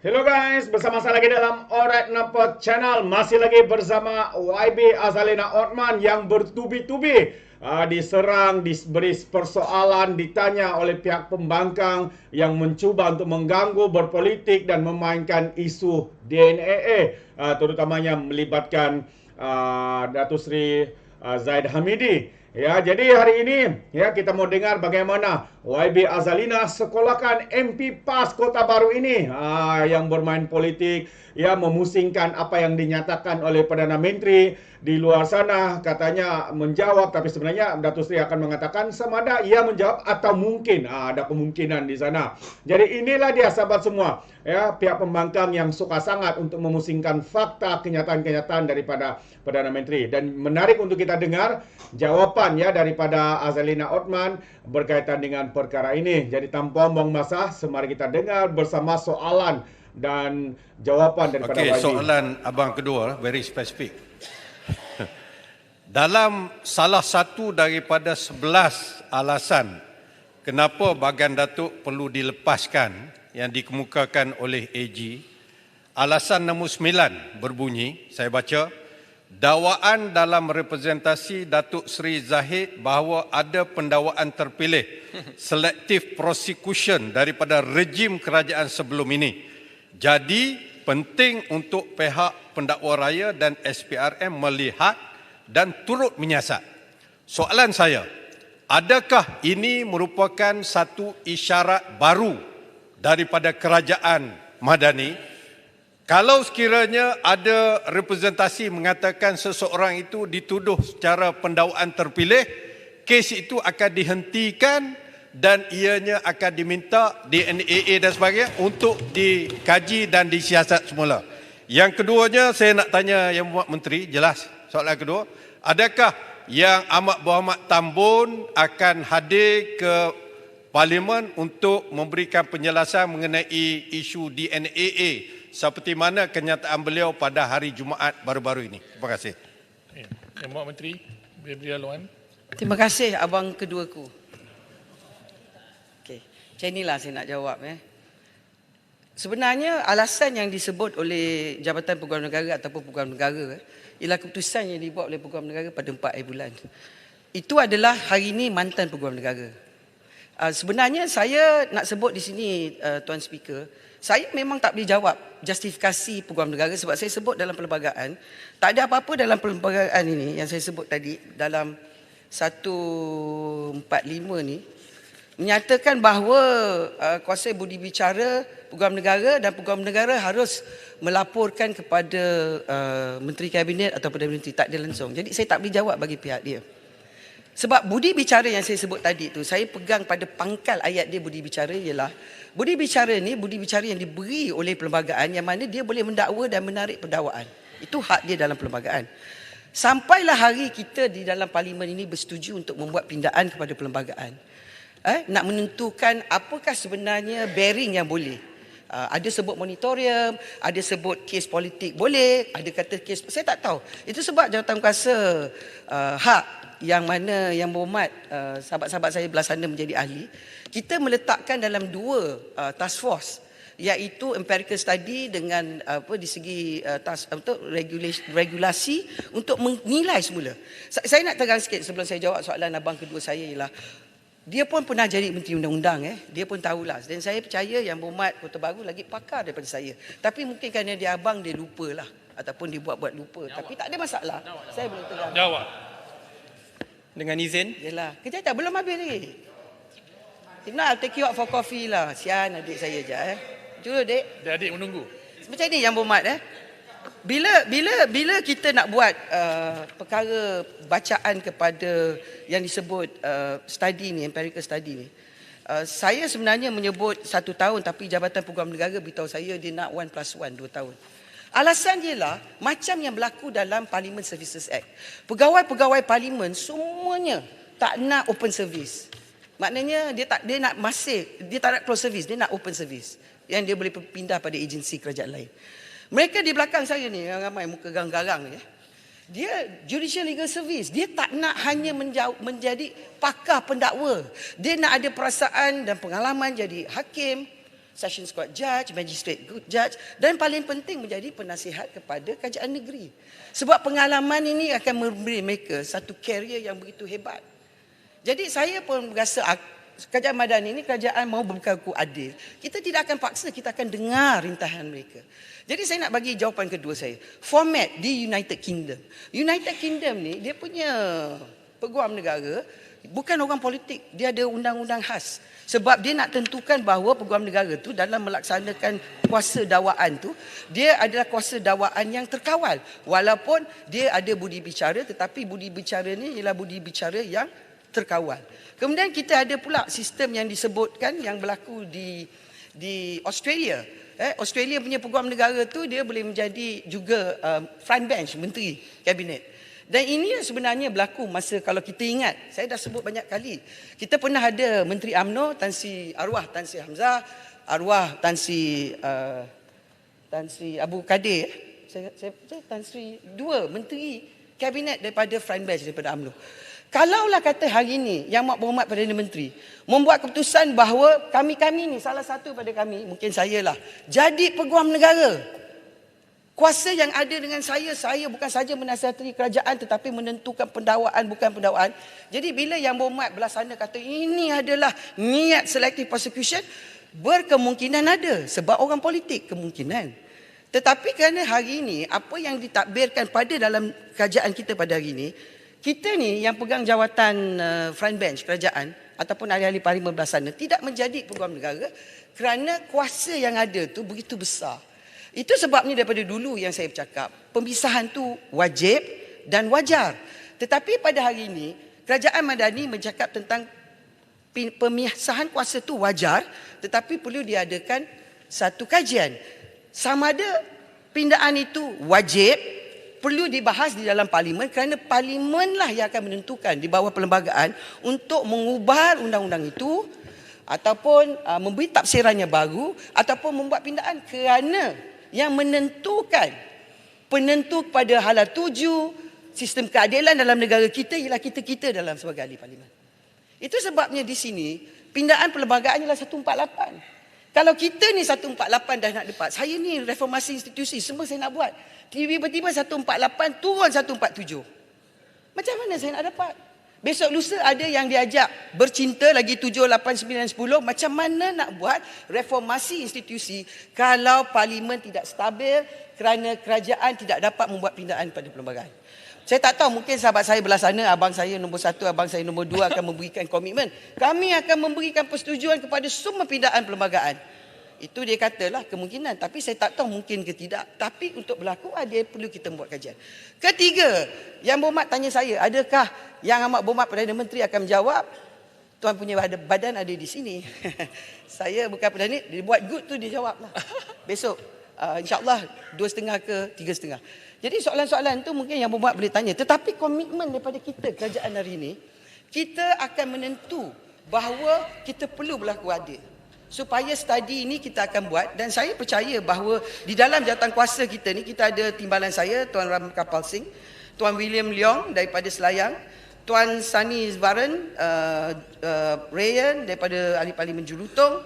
Hello guys, bersama saya lagi dalam Alright Nampak Channel. Masih lagi bersama YB Azalina Othman yang bertubi-tubi diserang, diberi persoalan, ditanya oleh pihak pembangkang yang mencuba untuk mengganggu, berpolitik dan memainkan isu DNAA, terutamanya melibatkan Datuk Seri Zaid Hamidi. Ya, jadi hari ini ya kita mau dengar bagaimana YB Azalina sekolahkan MP PAS Kota Baru ini yang bermain politik, ya memusingkan apa yang dinyatakan oleh Perdana Menteri di luar sana, katanya menjawab, tapi sebenarnya Datuk Seri akan mengatakan sama ada ia menjawab atau mungkin ada kemungkinan di sana. Jadi inilah dia sahabat semua, ya pihak pembangkang yang suka sangat untuk memusingkan fakta kenyataan-kenyataan daripada Perdana Menteri. Dan menarik untuk kita dengar jawapan ya daripada Azalina Othman berkaitan dengan perkara ini. Jadi tanpa buang masa, mari kita dengar bersama soalan dan jawapan daripada Okey, YB. soalan abang kedua very spesifik. Dalam salah satu daripada 11 alasan kenapa Bagan Datuk perlu dilepaskan yang dikemukakan oleh AG, alasan nombor 9 berbunyi, saya baca, dakwaan dalam representasi Datuk Seri Zahid bahawa ada pendakwaan terpilih selective prosecution daripada rejim kerajaan sebelum ini. Jadi penting untuk pihak pendakwa raya dan SPRM melihat dan turut menyiasat. Soalan saya, adakah ini merupakan satu isyarat baru daripada kerajaan Madani? Kalau sekiranya ada representasi mengatakan seseorang itu dituduh secara pendakwaan terpilih, kes itu akan dihentikan dan ianya akan diminta DNAA dan sebagainya untuk dikaji dan disiasat semula. Yang keduanya saya nak tanya Yang Berhormat Menteri, jelas soalan kedua, adakah Yang Amat Berhormat Tambun akan hadir ke Parlimen untuk memberikan penjelasan mengenai isu DNAA seperti mana kenyataan beliau pada hari Jumaat baru-baru ini? Terima kasih. Yang Berhormat Menteri, beri laluan. Terima kasih abang keduaku. Okey, macam inilah saya nak jawab. Sebenarnya alasan yang disebut oleh Jabatan Peguam Negara ataupun Peguam Negara ialah keputusan yang dibuat oleh Peguam Negara pada 4 bulan. Itu adalah hari ini mantan Peguam Negara. Sebenarnya saya nak sebut di sini Tuan Speaker, saya memang tak boleh jawab justifikasi Peguam Negara sebab saya sebut dalam perlembagaan, tak ada apa-apa dalam perlembagaan ini yang saya sebut tadi dalam 145 ni menyatakan bahawa kuasa budi bicara Peguam Negara dan Peguam Negara harus melaporkan kepada Menteri Kabinet atau Perdana Menteri, tak ada langsung. Jadi saya tak boleh jawab bagi pihak dia. Sebab budi bicara yang saya sebut tadi tu, saya pegang pada pangkal ayat dia budi bicara ialah budi bicara ni budi bicara yang diberi oleh perlembagaan yang mana dia boleh mendakwa dan menarik pendakwaan. Itu hak dia dalam perlembagaan. Sampailah hari kita di dalam parlimen ini bersetuju untuk membuat pindaan kepada perlembagaan. Nak menentukan apakah sebenarnya bearing yang boleh. Ada sebut moratorium, ada sebut kes politik boleh, ada kata kes, saya tak tahu. Itu sebab jawatankuasa hak yang mana yang berhormat sahabat-sahabat saya belah sana menjadi ahli, kita meletakkan dalam 2 task force, iaitu empirical study dengan di segi regulasi untuk menilai semula. Saya nak tegang sikit sebelum saya jawab soalan abang kedua saya ialah dia pun pernah jadi Menteri Undang-Undang, dia pun tahulah. Dan saya percaya Yang Berhormat Kota Baru lagi pakar daripada saya. Tapi mungkin kerana dia abang, dia lupalah. Ataupun dia buat-buat lupa. Jawab. Tapi tak ada masalah. Saya boleh tegang. Jawab. Dengan izin. Yelah, kejap belum habis lagi. If not, I'll take you out for coffee lah. Sian adik saya je. Jujur dek. Adik menunggu. Macam ni Yang Berhormat. Bila kita nak buat perkara bacaan kepada yang disebut study ni, empirical study ni, saya sebenarnya menyebut 1 tahun, tapi Jabatan Peguam Negara beritahu saya dia nak 1+1, 2 tahun. Alasan dia lah macam yang berlaku dalam Parliament Services Act. Pegawai-pegawai parlimen semuanya tak nak open service. Maknanya dia tak nak close service, dia nak open service yang dia boleh pindah pada agensi kerajaan lain. Mereka di belakang saya ni, yang ramai muka garang-garang ni, dia Judicial Legal Service. Dia tak nak hanya menjadi pakar pendakwa. Dia nak ada perasaan dan pengalaman jadi hakim, Sessions Court Judge, Magistrate Judge dan paling penting menjadi penasihat kepada kerajaan negeri. Sebab pengalaman ini akan memberi mereka satu karier yang begitu hebat. Jadi saya pun rasa kerajaan madani ini kerajaan mau berlaku adil. Kita tidak akan paksa, kita akan dengar rintahan mereka. Jadi saya nak bagi jawapan kedua saya. Format di United Kingdom. United Kingdom ni dia punya peguam negara bukan orang politik, dia ada undang-undang khas. Sebab dia nak tentukan bahawa peguam negara tu dalam melaksanakan kuasa dakwaan tu, dia adalah kuasa dakwaan yang terkawal. Walaupun dia ada budi bicara, tetapi budi bicara ni ialah budi bicara yang terkawal. Kemudian kita ada pula sistem yang disebutkan yang berlaku di Australia. Australia punya peguam negara tu dia boleh menjadi juga front bench menteri kabinet. Dan ini sebenarnya berlaku masa, kalau kita ingat, saya dah sebut banyak kali. Kita pernah ada Menteri UMNO, arwah Tan Sri Hamzah, arwah Tan Sri Abu Kadir. Tan Sri, dua menteri kabinet daripada front bench daripada UMNO. Kalaulah kata hari ini Yang Berhormat Perdana Menteri membuat keputusan bahawa kami ni, salah satu pada kami, mungkin saya lah, jadi peguam negara. Kuasa yang ada dengan saya bukan saja menasihati kerajaan tetapi menentukan pendakwaan bukan pendakwaan. Jadi bila Yang Berhormat belah sana kata ini adalah niat selective prosecution, berkemungkinan ada sebab orang politik kemungkinan. Tetapi kerana hari ini apa yang ditakbirkan pada dalam kerajaan kita pada hari ini, kita ni yang pegang jawatan front bench kerajaan ataupun ahli-ahli parlimen belah sana tidak menjadi peguam negara kerana kuasa yang ada tu begitu besar. Itu sebabnya daripada dulu yang saya bercakap, pemisahan tu wajib dan wajar. Tetapi pada hari ini, kerajaan madani bercakap tentang pemisahan kuasa tu wajar, tetapi perlu diadakan satu kajian. Sama ada pindaan itu wajib, perlu dibahas di dalam parlimen kerana parlimenlah yang akan menentukan di bawah perlembagaan untuk mengubah undang-undang itu ataupun memberi tafsirannya baru ataupun membuat pindaan kerana yang menentukan penentu kepada hala tuju sistem keadilan dalam negara kita ialah kita dalam sebagai ahli parlimen. Itu sebabnya di sini pindaan perlembagaan ialah 148. Kalau kita ni 148 dah nak dapat, saya ni reformasi institusi semua saya nak buat. Tiba-tiba 148 turun 147. Macam mana saya nak dapat? Besok lusa ada yang diajak bercinta lagi 7, 8, 9, 10. Macam mana nak buat reformasi institusi kalau parlimen tidak stabil kerana kerajaan tidak dapat membuat pindaan pada perlembagaan. Saya tak tahu, mungkin sahabat saya belah sana, abang saya nombor 1, abang saya nombor 2 akan memberikan komitmen. Kami akan memberikan persetujuan kepada semua pindaan perlembagaan. Itu dia katalah kemungkinan. Tapi saya tak tahu mungkin ke tidak. Tapi untuk berlaku dia perlu kita buat kajian. Ketiga, Yang Berhormat tanya saya, adakah Yang Amat Berhormat Perdana Menteri akan menjawab? Tuan punya badan ada di sini. Saya bukan Perdana, dia buat good tu dia jawab lah. Besok insyaAllah 2,5 ke 3,5. Jadi soalan-soalan tu mungkin Yang Berhormat boleh tanya. Tetapi komitmen daripada kita kerajaan hari ini, kita akan menentu bahawa kita perlu berlaku adil. Supaya study ini kita akan buat dan saya percaya bahawa di dalam jawatan kuasa kita ni kita ada timbalan saya, Tuan Ram Kapal Singh, Tuan William Leong daripada Selayang, Tuan Sani Zbaran, Rayan daripada Ahli Parlimen Julutong,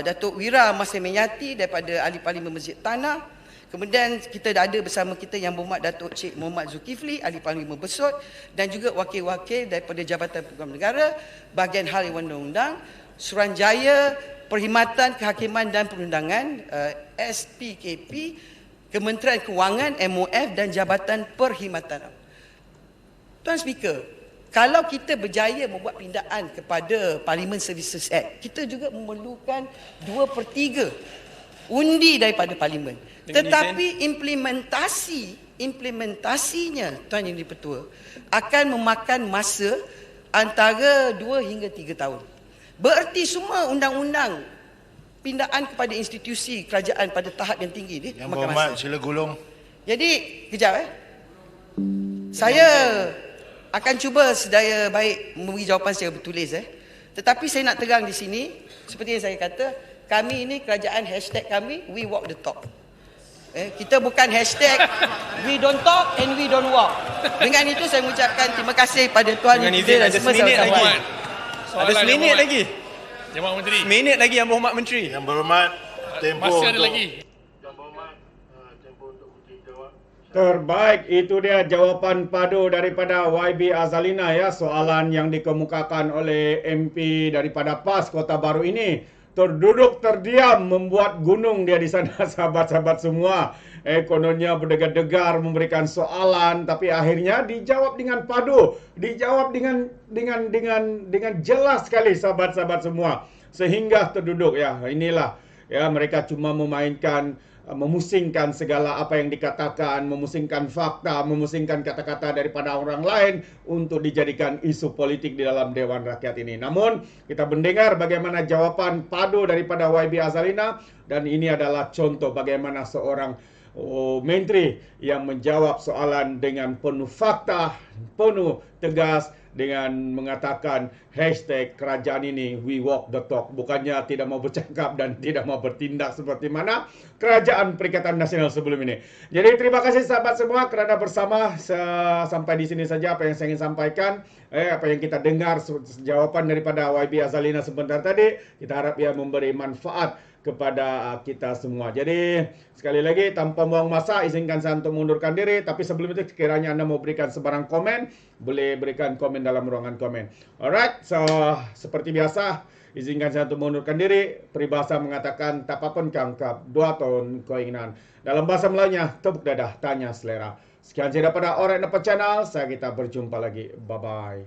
Datuk Wira Masih Menyati daripada Ahli Parlimen Masjid Tanah. Kemudian kita dah ada bersama kita Yang Berhormat Datuk Cik Muhammad Zulkifli, Ahli Parlimen Besut dan juga wakil-wakil daripada Jabatan Peguam Negara, Bahagian Hal Iwan Undang-Undang, Suruhanjaya Perkhidmatan Kehakiman dan Perundangan SPKP, Kementerian Kewangan MOF dan Jabatan Perkhidmatan. Tuan Speaker, kalau kita berjaya membuat pindaan kepada Parliament Services Act, kita juga memerlukan 2/3 undi daripada Parlimen. Tetapi implementasinya Tuan Yang Di-Pertua akan memakan masa antara 2 hingga 3 tahun. Bererti semua undang-undang pindaan kepada institusi kerajaan pada tahap yang tinggi ni Yang Berhormat sila gulung. Jadi kejap saya akan cuba sedaya baik memberi jawapan secara bertulis Tetapi saya nak terang di sini, seperti yang saya kata, kami ini kerajaan hashtag kami we walk the talk. Kita bukan hashtag we don't talk and we don't walk. Dengan itu saya mengucapkan terima kasih pada Tuan Dengan izin ada seminit lagi. Ada seminit lagi. Yang Berhormat Menteri. Seminit lagi Yang Berhormat Menteri. Yang Berhormat Masih ada lagi. Terbaik, itu dia jawapan padu daripada YB Azalina ya, soalan yang dikemukakan oleh MP daripada PAS Kota Baru ini. Terduduk terdiam membuat gunung dia di sana sahabat-sahabat semua. Kononnya berdegar-degar memberikan soalan tapi akhirnya dijawab dengan padu, dijawab dengan jelas sekali sahabat-sahabat semua sehingga terduduk ya. Inilah ya, mereka cuma memainkan memusingkan segala apa yang dikatakan, memusingkan fakta, memusingkan kata-kata daripada orang lain untuk dijadikan isu politik di dalam Dewan Rakyat ini. Namun, kita mendengar bagaimana jawapan padu daripada YB Azalina dan ini adalah contoh bagaimana seorang menteri yang menjawab soalan dengan penuh fakta, penuh tegas, dengan mengatakan hashtag kerajaan ini we walk the talk. Bukannya tidak mau bercakap dan tidak mau bertindak seperti mana kerajaan Perikatan Nasional sebelum ini. Jadi terima kasih sahabat semua kerana bersama. Sampai di sini saja apa yang saya ingin sampaikan. Apa yang kita dengar jawapan daripada YB Azalina sebentar tadi. Kita harap ia memberi manfaat kepada kita semua. Jadi sekali lagi tanpa buang masa izinkan saya untuk mengundurkan diri. Tapi sebelum itu sekiranya anda mau berikan sebarang komen, boleh berikan komen dalam ruangan komen. Alright, so seperti biasa izinkan saya untuk mengundurkan diri. Peribahasa mengatakan tak apapun kangkap, 2 tahun keinginan. Dalam bahasa Melayunya tepuk dadah tanya selera. Sekian saja daripada Alright Nampak Channel. Saya kita berjumpa lagi. Bye bye.